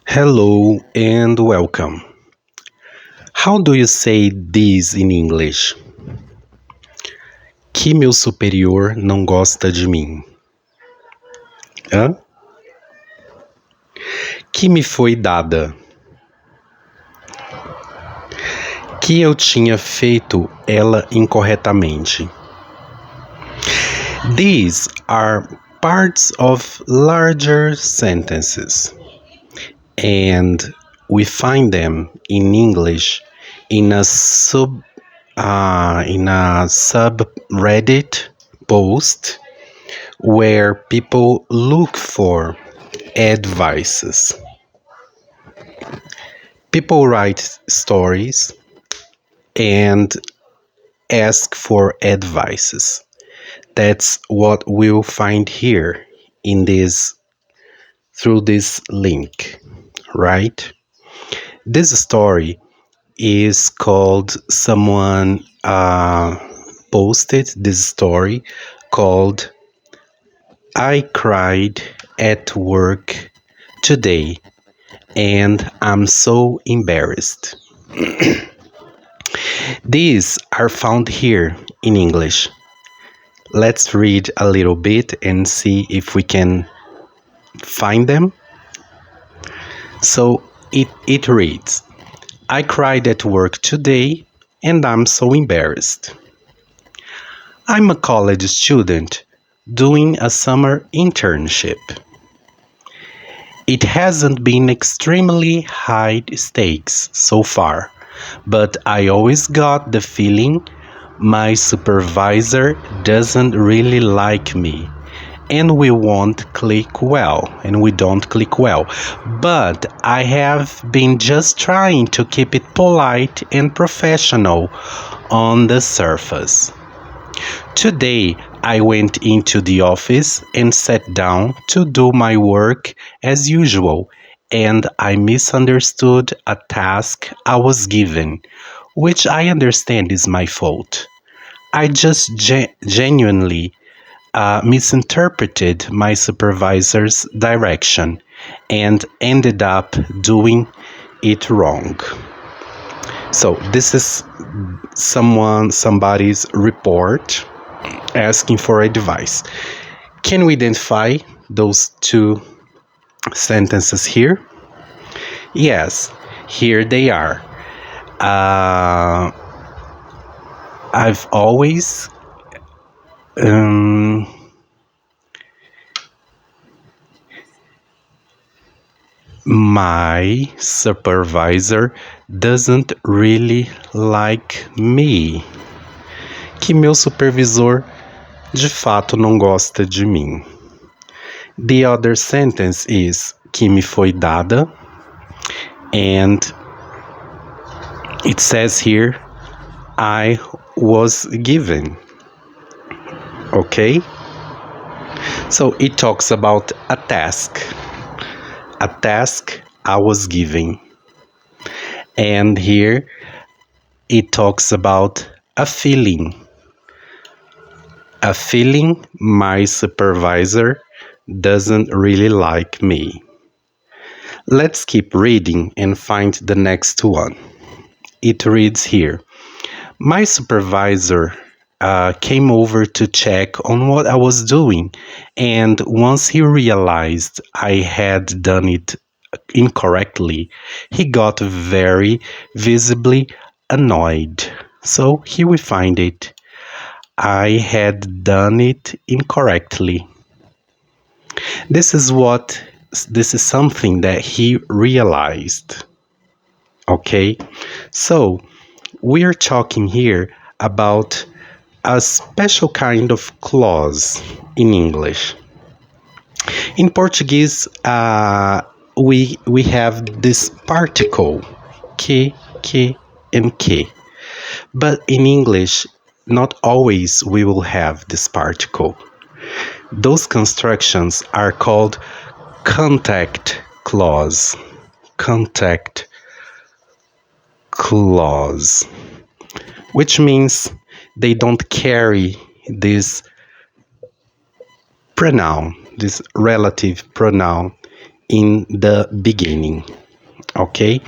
Hello and welcome. How do you say this in English? Que meu superior não gosta de mim. Hã? Que me foi dada. Que eu tinha feito ela incorretamente. These are parts of larger sentences, and we find them in English in a subreddit post where people look for advices. People write stories and ask for advices. That's what we'll find here in this through this link, right? This story is called someone posted this story called I cried at work today and I'm so embarrassed. These are found here in English. Let's read a little bit and see if we can find them. So it reads, I cried at work today and I'm so embarrassed. I'm a college student doing a summer internship. It hasn't been extremely high stakes so far, but I always got the feeling my supervisor doesn't really like me and we don't click well. But I have been just trying to keep it polite and professional on the surface. Today, I went into the office and sat down to do my work as usual, and I misunderstood a task I was given, which I understand is my fault. I just genuinely misinterpreted my supervisor's direction and ended up doing it wrong. So this is somebody's report asking for advice. Can we identify those two sentences here? Yes, here they are. I've always my supervisor doesn't really like me. Que meu supervisor de fato não gosta de mim. The other sentence is que me foi dada, and it says here I was given. Okay? So it talks about a task I was given. And here it talks about a feeling my supervisor doesn't really like me. Let's keep reading and find the next one. It reads here, my supervisor came over to check on what I was doing, and once he realized I had done it incorrectly, he got very visibly annoyed. So here we find it. I had done it incorrectly. This is something that he realized. Okay? So we're talking here about a special kind of clause in English. In Portuguese, we have this particle, que, and que. But in English, not always we will have this particle. Those constructions are called contact clause. Contact clause, which means they don't carry this pronoun this relative pronoun in the beginning. Okay?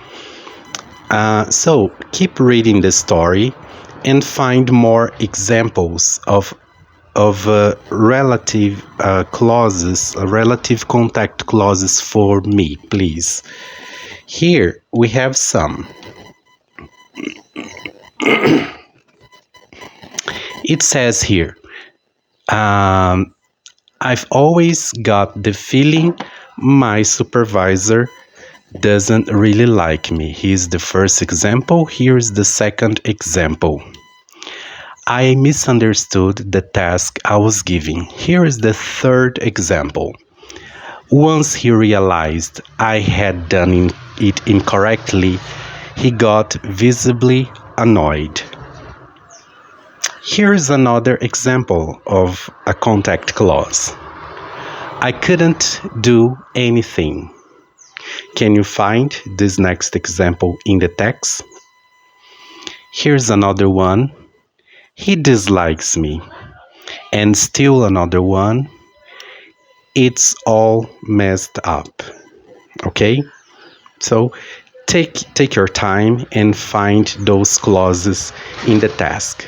So keep reading the story and find more examples of relative clauses, relative contact clauses for me, please. Here we have some. It says here, I've always got the feeling my supervisor doesn't really like me. Here's the first example. Here's the second example. I misunderstood the task I was giving. Here is the third example. Once he realized I had done it incorrectly, he got visibly annoyed. Here is another example of a contact clause. I couldn't do anything. Can you find this next example in the text? Here's another one. He dislikes me. And still another one. It's all messed up. Okay? So take your time and find those clauses in the task.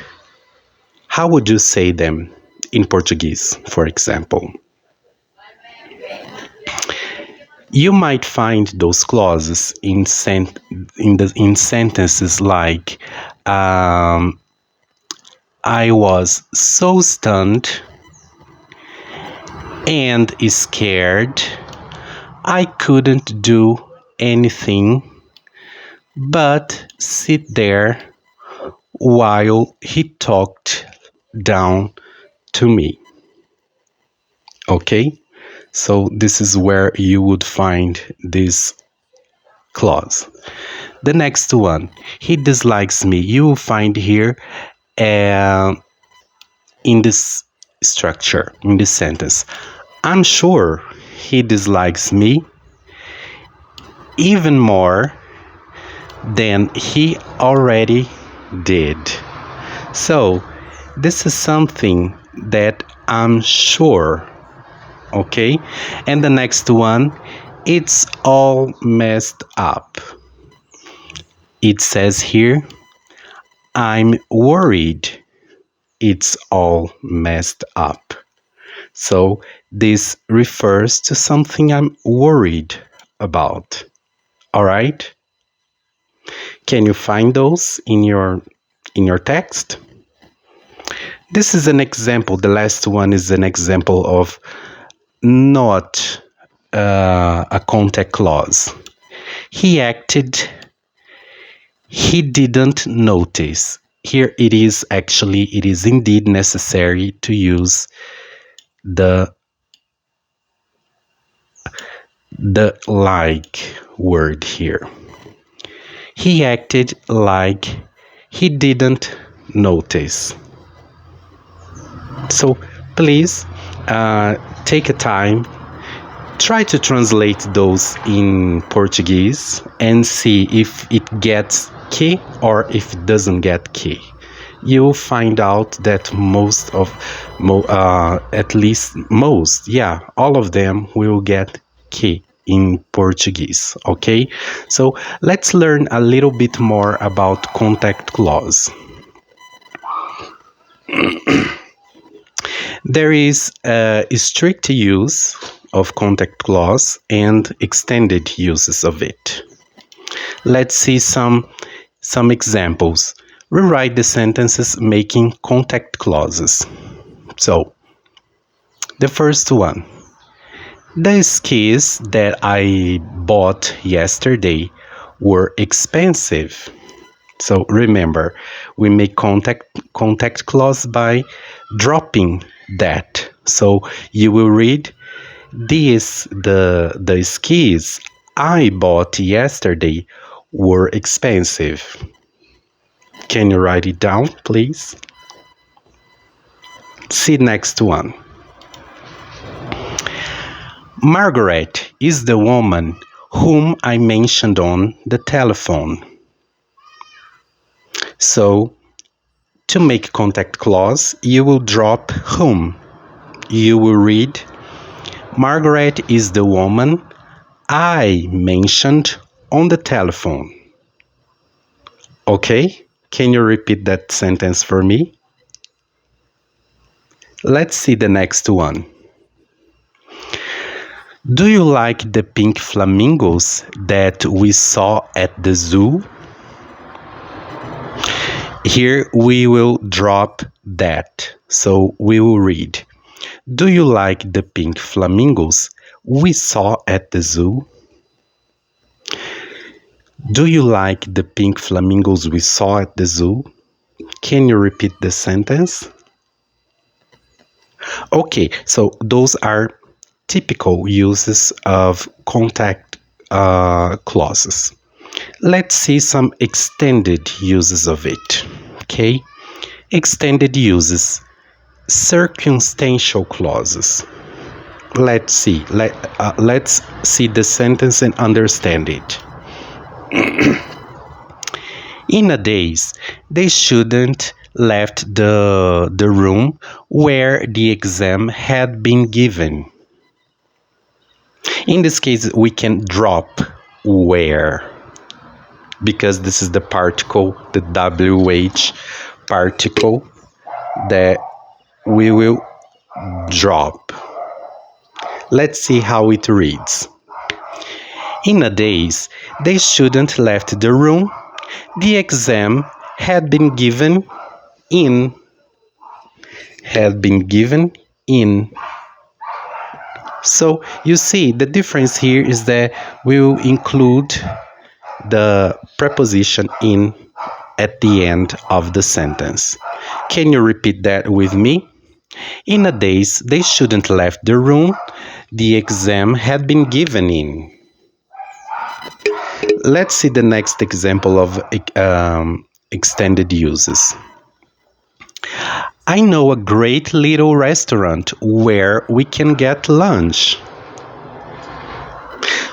How would you say them in Portuguese, for example? You might find those clauses in sentences like I was so stunned and scared I couldn't do anything but sit there while he talked down to me. Okay? So this is where you would find this clause. The next one, he dislikes me. You will find here in this structure, in this sentence. I'm sure he dislikes me even more than he already did. So this is something that I'm sure. Okay? And the next one, it's all messed up. It says here, I'm worried it's all messed up. So this refers to something I'm worried about. All right? Can you find those in your text? This is an example. The last one is an example of not a contact clause. He acted, he didn't notice. Here it is indeed necessary to use the like word here. He acted like he didn't notice. So please take a time, try to translate those in Portuguese and see if it gets que or if it doesn't get que. You'll find out that all of them will get que in Portuguese. Okay, so let's learn a little bit more about contact clause. There is a strict use of contact clause and extended uses of it. Let's see some examples. Rewrite the sentences making contact clauses. So, the first one. The skis that I bought yesterday were expensive. So remember, we make contact clause by dropping that. So you will read the skis I bought yesterday were expensive. Can you write it down, please? See next one. Margaret is the woman whom I mentioned on the telephone. So, to make contact clause, you will drop whom. You will read Margaret is the woman I mentioned on the telephone. Okay? Can you repeat that sentence for me? Let's see the next one. Do you like the pink flamingos that we saw at the zoo? Here we will drop that. So we will read. Do you like the pink flamingos we saw at the zoo? Do you like the pink flamingos we saw at the zoo? Can you repeat the sentence? Okay, so those are typical uses of contact clauses. Let's see some extended uses of it. Okay, extended uses, circumstantial clauses. Let's see. Let's see the sentence and understand it. In a daze, they shouldn't left the room where the exam had been given. In this case, we can drop where, because this is the particle, the WH particle that we will drop. Let's see how it reads. In a daze, they shouldn't left the room. The exam had been given in. Had been given in. So you see the difference here is that we will include the preposition in at the end of the sentence. Can you repeat that with me? In a daze, they shouldn't left the room. The exam had been given in. Let's see the next example of extended uses. I know a great little restaurant where we can get lunch.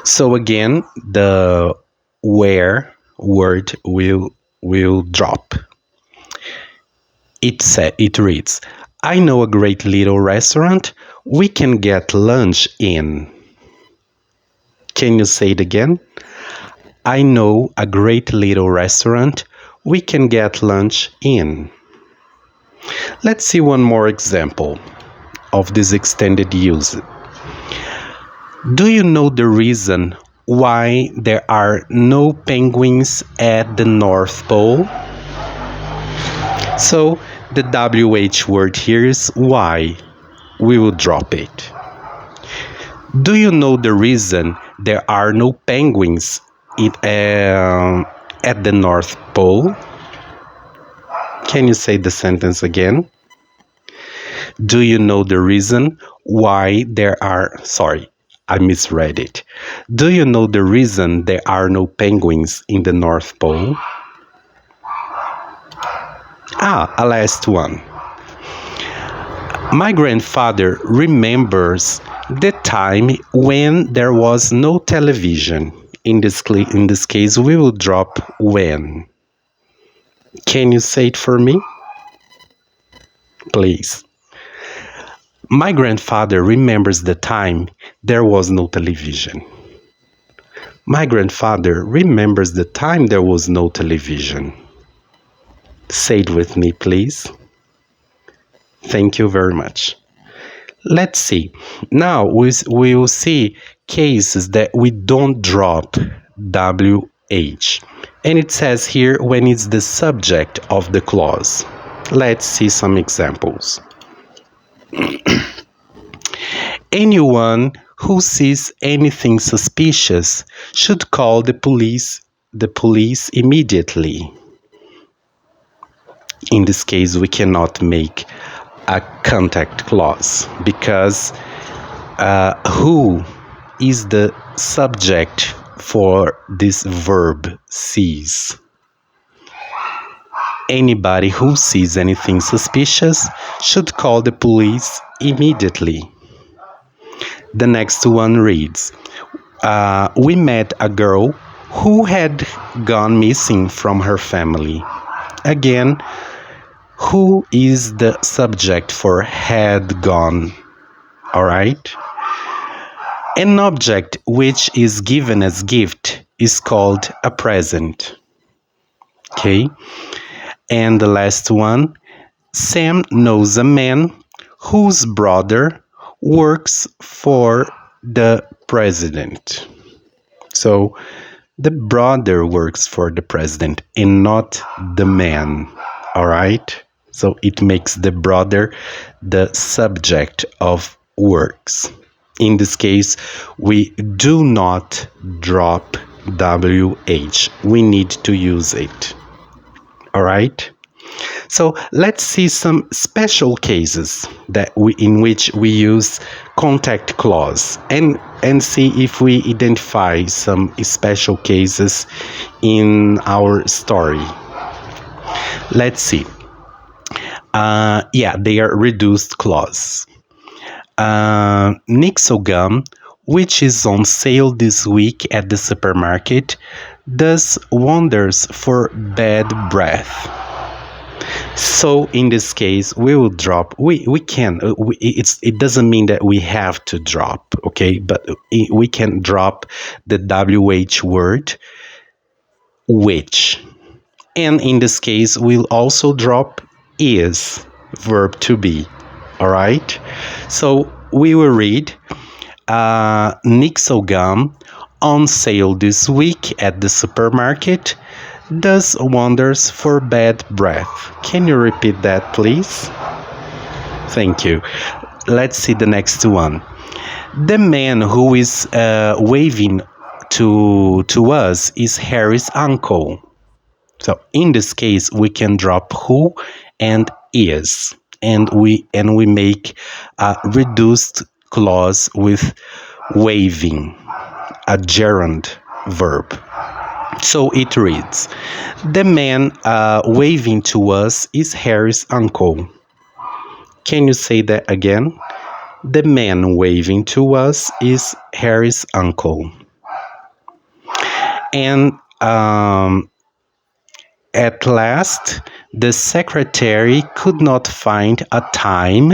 So again, the where word will drop. It reads, I know a great little restaurant we can get lunch in. Can you say it again? I know a great little restaurant we can get lunch in. Let's see one more example of this extended use. Do you know the reason why there are no penguins at the North Pole? So the WH word here is why. We will drop it. Do you know the reason there are no penguins at the North Pole? Can you say the sentence again? Do you know the reason why there are... Sorry, I misread it. Do you know the reason there are no penguins in the North Pole? A last one. My grandfather remembers the time when there was no television. In this case, we will drop when. Can you say it for me? Please. My grandfather remembers the time there was no television. My grandfather remembers the time there was no television. Say it with me, please. Thank you very much. Let's see. Now we will see cases that we don't drop WH. And it says here when it's the subject of the clause. Let's see some examples. Anyone who sees anything suspicious should call the police immediately. In this case, we cannot make a contact clause because who is the subject for this verb sees? Anybody who sees anything suspicious should call the police immediately. The next one reads, we met a girl who had gone missing from her family. Again, who is the subject for had gone? All right. An object which is given as gift is called a present. Okay? And the last one, Sam knows a man whose brother works for the president. So the brother works for the president and not the man. All right? So it makes the brother the subject of works. In this case, we do not drop WH. We need to use it. All right? So let's see some special cases in which we use contact clause and see if we identify some special cases in our story. Let's see. They are reduced clause. Nixle gum, which is on sale this week at the supermarket, does wonders for bad breath. So in this case, we will drop. We can. It doesn't mean that we have to drop. Okay, but we can drop the WH word, which, and in this case, we'll also drop is, verb to be. All right. So we will read Nixle gum on sale this week at the supermarket does wonders for bad breath. Can you repeat that, please? Thank you. Let's see the next one. The man who is waving to us is Harry's uncle. So in this case, we can drop who and is, and we make a reduced clause with waving, a gerund verb. So it reads, the man waving to us is Harry's uncle. Can you say that again? The man waving to us is Harry's uncle. And at last, the secretary could not find a time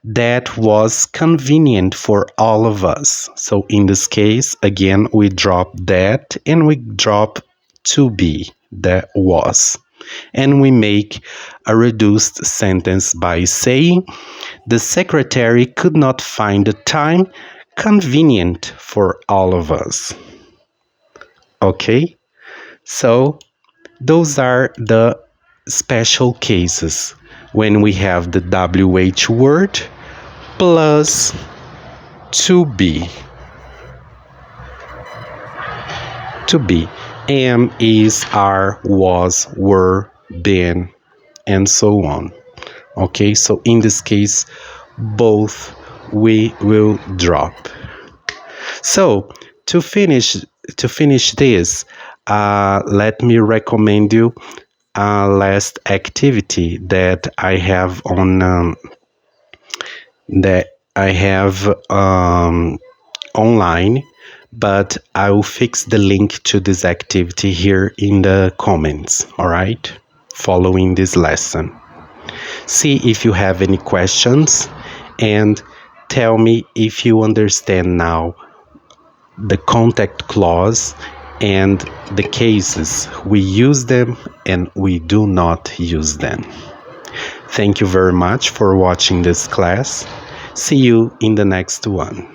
that was convenient for all of us. So in this case, again, we drop that and we drop to be, that was. And we make a reduced sentence by saying, the secretary could not find a time convenient for all of us. Okay? So those are the special cases when we have the WH word plus to be. To be. Am, is, are, was, were, been, and so on. Okay, so in this case, both we will drop. So to finish this, let me recommend you a last activity that I have on online, but I will fix the link to this activity here in the comments. All right, following this lesson. See if you have any questions and tell me if you understand now the contact clause and the cases we use them and we do not use them. Thank you very much for watching this class. See you in the next one.